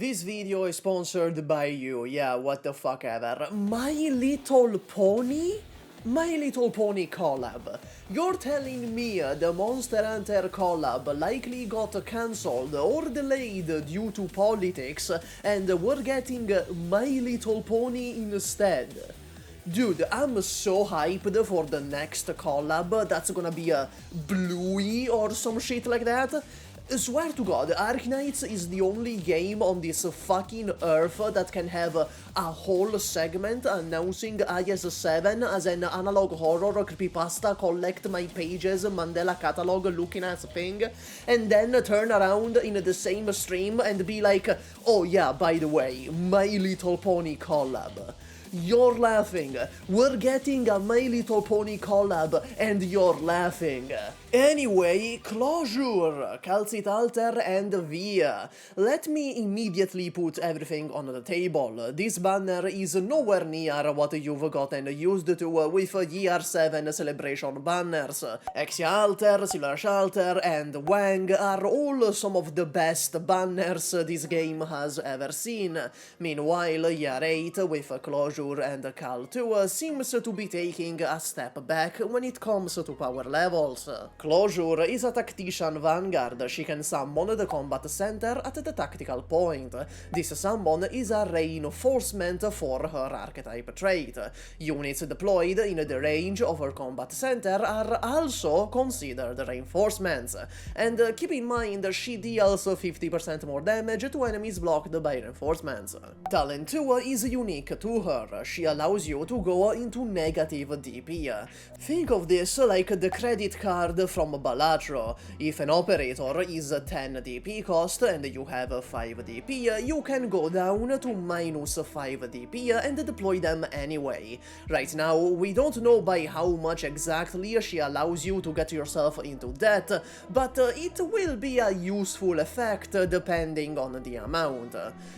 This video is sponsored by you, yeah, what the fuck ever. My Little Pony? My Little Pony collab. You're telling me the Monster Hunter collab likely got cancelled or delayed due to politics and we're getting My Little Pony instead? Dude, I'm so hyped for the next collab that's gonna be a Bluey or some shit like that. Swear to god, Arknights is the only game on this fucking earth that can have a whole segment announcing IS-7 as an analog horror creepypasta collect my pages Mandela catalog looking ass thing, and then turn around in the same stream and be like, oh yeah, by the way, My Little Pony collab. You're laughing. We're getting a My Little Pony collab and you're laughing. Anyway, closure, Kal'tsit Alter and Via. Let me immediately put everything on the table. This banner is nowhere near what you've gotten used to with Year 7 celebration banners. Kal'tsit Alter, Silverash Alter, and Wang are all some of the best banners this game has ever seen. Meanwhile, Year 8 with Closure and Cal 2 seems to be taking a step back when it comes to power levels. Closure is a tactician vanguard. She can summon the combat center at the tactical point. This summon is a reinforcement for her archetype trait. Units deployed in the range of her combat center are also considered reinforcements. And keep in mind, she deals 50% more damage to enemies blocked by reinforcements. Talent 2 is unique to her. She allows you to go into negative DP. Think of this like the credit card from Balatro. If an operator is 10 DP cost and you have 5 DP, you can go down to minus 5 DP and deploy them anyway. Right now, we don't know by how much exactly she allows you to get yourself into debt, but it will be a useful effect depending on the amount.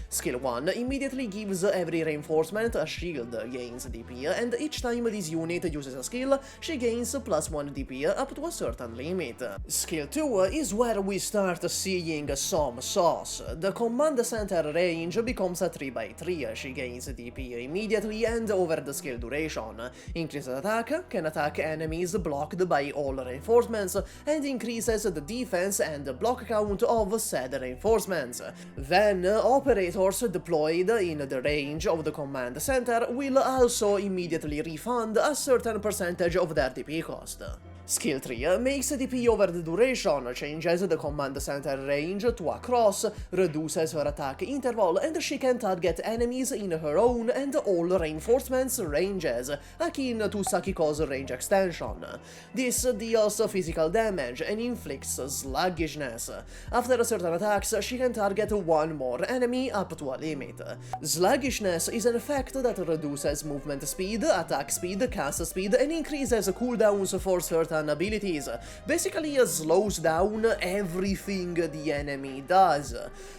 Skill 1 immediately gives every reinforcement a shield gains DP, and each time this unit uses a skill, she gains plus 1 DP up to a certain limit. Skill 2 is where we start seeing some sauce. The command center range becomes a 3x3, she gains DP immediately and over the skill duration. Increased attack can attack enemies blocked by all reinforcements, and increases the defense and block count of said reinforcements. Then, operators deployed in the range of the command center will also immediately refund a certain percentage of their DP cost. Skill 3 makes DP over the duration, changes the command center range to a cross, reduces her attack interval, and she can target enemies in her own and all reinforcements ranges, akin to Sakiko's range extension. This deals physical damage and inflicts sluggishness. After certain attacks, she can target one more enemy up to a limit. Sluggishness is an effect that reduces movement speed, attack speed, cast speed, and increases cooldowns for certain abilities. Basically slows down everything the enemy does.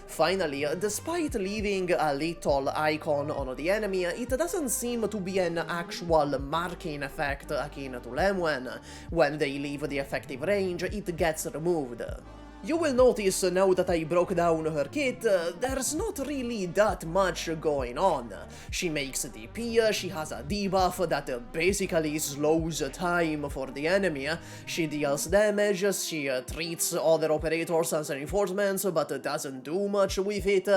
Finally, despite leaving a little icon on the enemy, it doesn't seem to be an actual marking effect akin to Lemwen. When they leave the effective range, it gets removed. You will notice now that I broke down her kit, there's not really that much going on. She makes DP, she has a debuff that basically slows time for the enemy, she deals damage, she treats other operators as reinforcements but doesn't do much with it.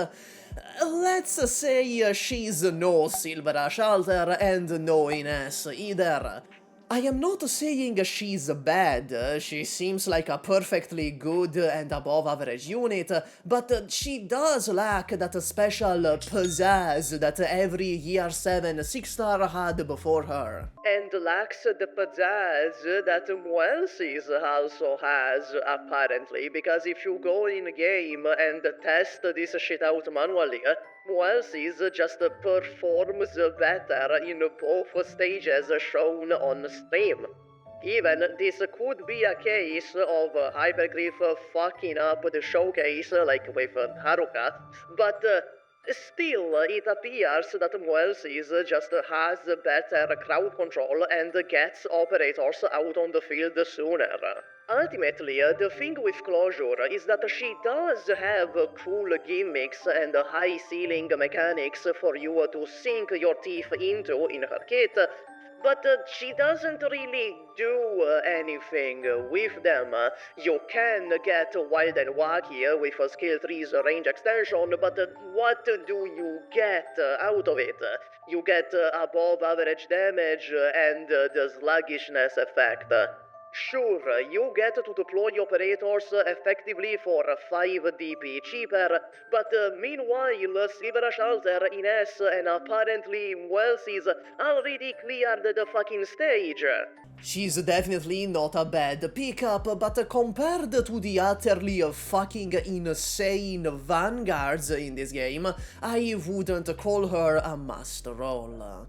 Let's say she's no Silverash Alter and no Ines either. I am not saying she's bad, she seems like a perfectly good and above average unit, but she does lack that special pizzazz that every Year 7 6-star had before her. And lacks the pizzazz that Muelsyse also has, apparently, because if you go in game and test this shit out manually, Muelsyse just performs better in both stages shown on stream. Even this could be a case of Hypergriff fucking up the showcase like with Haruka, but Still, it appears that Muelsyse just has better crowd control and gets operators out on the field sooner. Ultimately, the thing with Closure is that she does have cool gimmicks and high ceiling mechanics for you to sink your teeth into in her kit, but she doesn't really do anything with them. You can get wild and wacky with skill tree's range extension, but what do you get out of it? You get above average damage and the sluggishness effect. Sure, you get to deploy operators effectively for 5 DP cheaper, but meanwhile, Silverash Alter, Ines, and apparently Muelsyse already cleared the fucking stage. She's definitely not a bad pickup, but compared to the utterly fucking insane vanguards in this game, I wouldn't call her a must roll.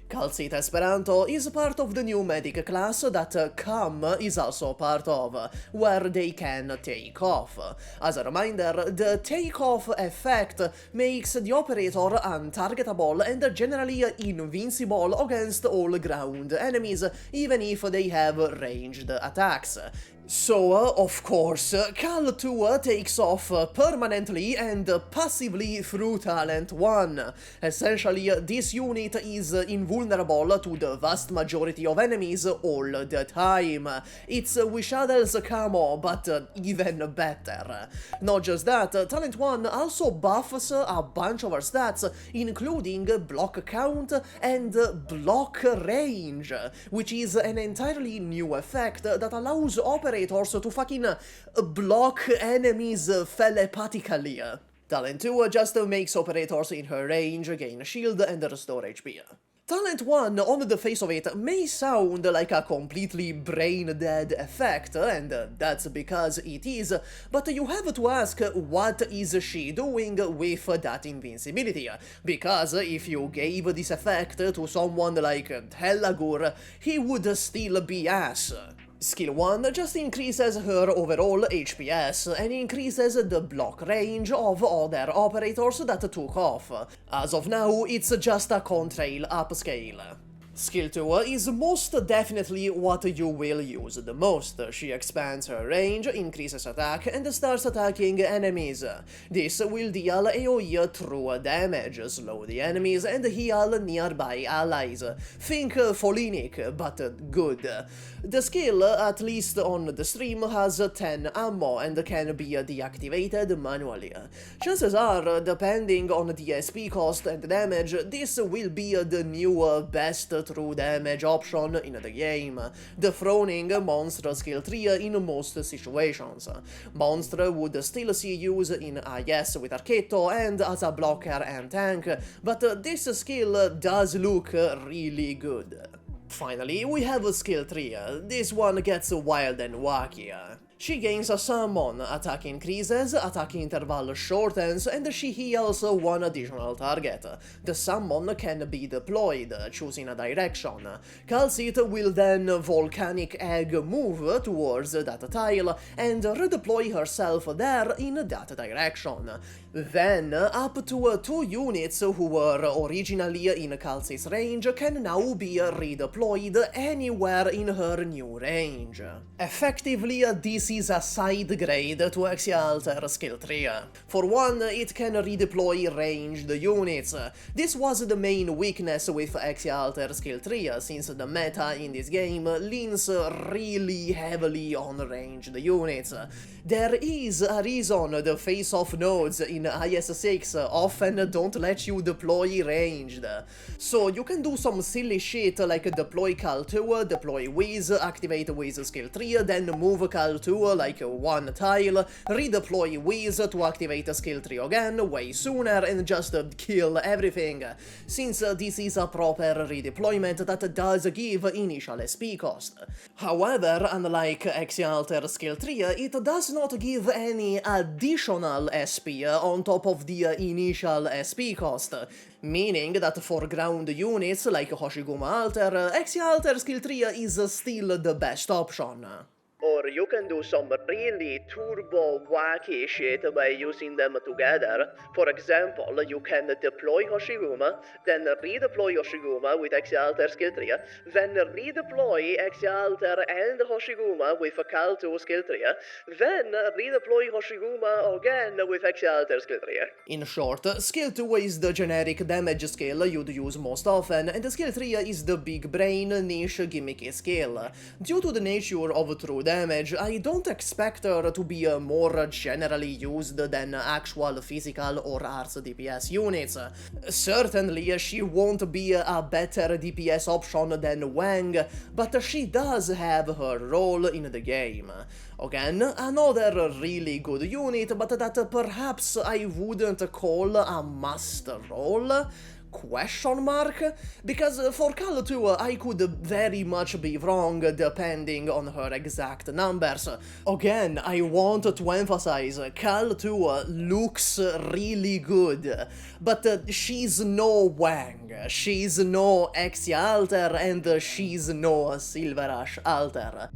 Kal'tsit Esperanto is part of the new medic class that Cam is also part of, where they can take off. As a reminder, the take-off effect makes the operator untargetable and generally invincible against all ground enemies, even if they have ranged attacks. So, of course, Cal 2 takes off permanently and passively through Talent 1. Essentially, this unit is invulnerable to the vast majority of enemies all the time. It's Wishadle's camo, but even better. Not just that, Talent 1 also buffs a bunch of her stats, including block count and block range, which is an entirely new effect that allows operators to fucking block enemies telepathically. Talent 2 just makes operators in her range gain shield and restore HP. Talent 1, on the face of it, may sound like a completely brain-dead effect, and that's because it is, but you have to ask what is she doing with that invincibility, because if you gave this effect to someone like Helagur, he would still be ass. Skill 1 just increases her overall HPS and increases the block range of other operators that took off. As of now, it's just a contrail upscale. Skill 2 is most definitely what you will use the most. She expands her range, increases attack, and starts attacking enemies. This will deal AoE true damage, slow the enemies, and heal nearby allies. Think Folinic, but good. The skill, at least on the stream, has 10 ammo and can be deactivated manually. Chances are, depending on the SP cost and damage, this will be the new best true damage option in the game, dethroning Monstre skill 3 in most situations. Monstre would still see use in IS with Archetto and as a blocker and tank, but this skill does look really good. Finally, we have skill 3. This one gets wild and wacky. She gains a summon, attack increases, attack interval shortens, and she heals one additional target. The summon can be deployed, choosing a direction. Kal'tsit will then Volcanic Egg move towards that tile and redeploy herself there in that direction. Then, up to 2 units who were originally in Kal'tsit's range can now be redeployed anywhere in her new range. Effectively, this is a side grade to Kal'tsit Alter skill 3. For one, it can redeploy ranged units. This was the main weakness with Kal'tsit Alter skill 3, since the meta in this game leans really heavily on ranged units. There is a reason the face-off nodes in IS-6 often don't let you deploy ranged. So you can do some silly shit like deploy Cal 2, deploy Wiz, activate Wiz skill 3, then move Cal 2 like one tile, redeploy Wiz to activate skill 3 again way sooner and just kill everything, since this is a proper redeployment that does give initial SP cost. However, unlike Kal'tsit Alter skill 3, it does not give any additional SP on top of the initial SP cost, meaning that for ground units like Hoshiguma Alter, Kal'tsit Alter skill 3 is still the best option. Or Or you can do some really turbo wacky shit by using them together. For example, you can deploy Hoshiguma, then redeploy Hoshiguma with Alter skill 3, then redeploy Alter and Hoshiguma with Cal 2 skill 3, then redeploy Hoshiguma again with Alter skill 3. In short, skill 2 is the generic damage skill you'd use most often, and skill 3 is the big brain, niche, gimmicky skill. Due to the nature of true damage, I don't expect her to be more generally used than actual physical or arts DPS units. Certainly, she won't be a better DPS option than Wang, but she does have her role in the game. Again, another really good unit, but that perhaps I wouldn't call a must role? Question mark? Because for Cal 2, I could very much be wrong depending on her exact numbers. Again, I want to emphasize, Cal 2 looks really good, but she's no Wang, she's no Alter, and she's no Silverash Alter.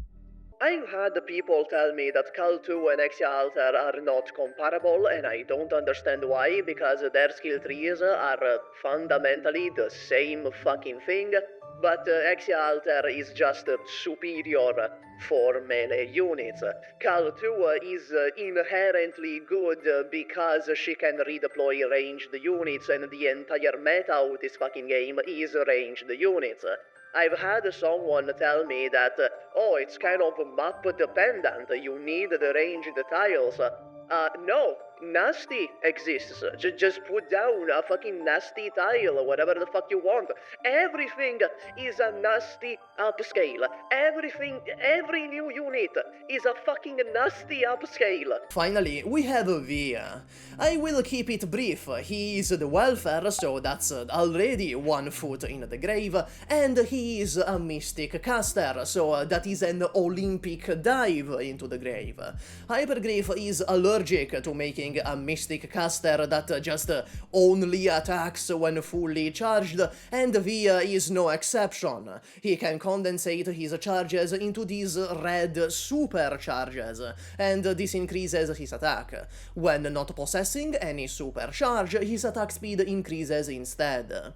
I've had people tell me that Cal 2 and Alter are not comparable, and I don't understand why, because their skill trees are fundamentally the same fucking thing, but Alter is just superior for melee units. Cal 2 is inherently good because she can redeploy ranged units, and the entire meta of this fucking game is ranged units. I've had someone tell me that, oh, it's kind of map dependent, you need the ranged tiles. No, nasty exists. Just put down a fucking nasty tile, whatever the fuck you want. Everything is a nasty upscale. Everything, every new unit is a fucking nasty upscale. Finally, we have V. I will keep it brief. He is the welfare, so that's already one foot in the grave, and he is a mystic caster, so that is an Olympic dive into the grave. Hypergriff is allergic to making a mystic caster that just only attacks when fully charged, and Via is no exception. He can condensate his charges into these red super charges, and this increases his attack. When not possessing any super charge, his attack speed increases instead.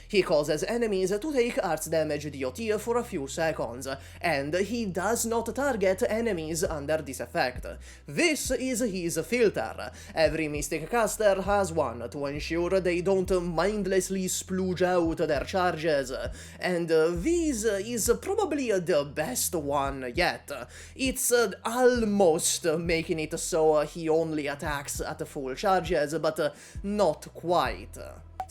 He causes enemies to take arts damage DOT for a few seconds, and he does not target enemies under this effect. This is his filter. Every mystic caster has one to ensure they don't mindlessly splooge out their charges, and this is probably the best one yet. It's almost making it so he only attacks at full charges, but not quite.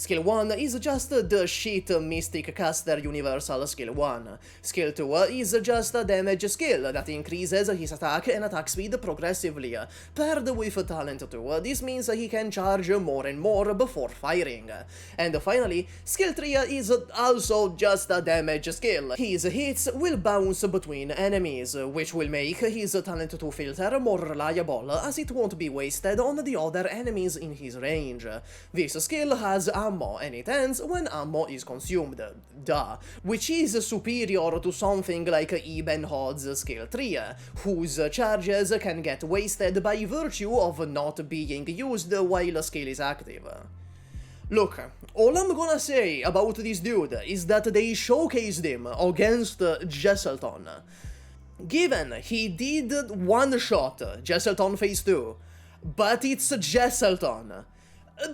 Skill 1 is just the shit Mystic Caster Universal Skill 1. Skill 2 is just a damage skill that increases his attack and attack speed progressively. Paired with Talent 2, this means he can charge more and more before firing. And finally, Skill 3 is also just a damage skill. His hits will bounce between enemies, which will make his Talent 2 filter more reliable, as it won't be wasted on the other enemies in his range. This skill has ammo, and it ends when ammo is consumed, which is superior to something like Ebenholz skill 3, whose charges can get wasted by virtue of not being used while skill is active. Look, all I'm gonna say about this dude is that they showcased him against Jesselton. Given he did one-shot Jesselton phase 2, but it's Jesselton.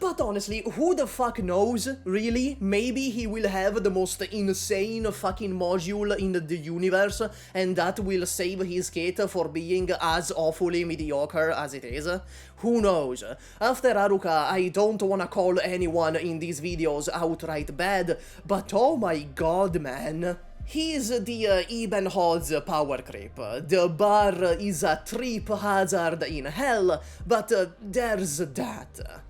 But honestly, who the fuck knows, really? Maybe he will have the most insane fucking module in the universe, and that will save his kit for being as awfully mediocre as it is. Who knows? After Haruka, I don't wanna call anyone in these videos outright bad, but oh my god, man. He's the Ebenholz power creep. The bar is a trip hazard in hell, but there's that.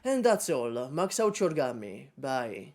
And that's all. Max out your Gummy. Bye.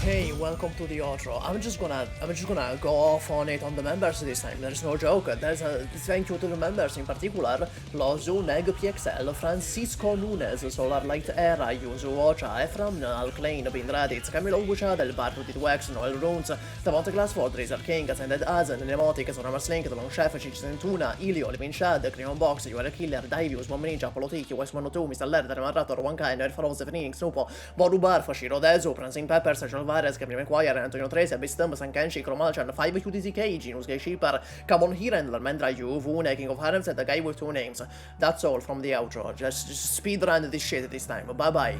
Hey, welcome to the outro. I'm just gonna go off on it on the members this time. There's no joke. There's a thank you to the members, in particular Lozu, Neg PXL, Francisco Nunes, Solar Light Era, Yuzu Ocha, Efram, Alclane, Bin Raditz, Camilo Buchadel, Bartu Wax, Noel Runes, Tavante Glass Fortress, Arcane, Ascended Azen, Nemotic, Sonama Slink, The Long Chef, Centuna, Ilio, Livin Shad, Creon Box, You Are a Killer, Divius, Mominja, Polotiki, West 102, Mr. Lerder, Marrator, One Kind, Erfaros, Phoenix, Supo, Borubar, Fashiro Dezu, Prancing Peppers, Alvarez, Gabriel McGuire, Antonio Trese, Bistum, Sankenshi, Cromalchan, 5 QTZK, Genus Gay Sheeper, Camon Hirendler, Mendra Yu, Vune, King of Harems, and the guy with 2 names. That's all from the outro. Just speedrun this shit this time. Bye bye.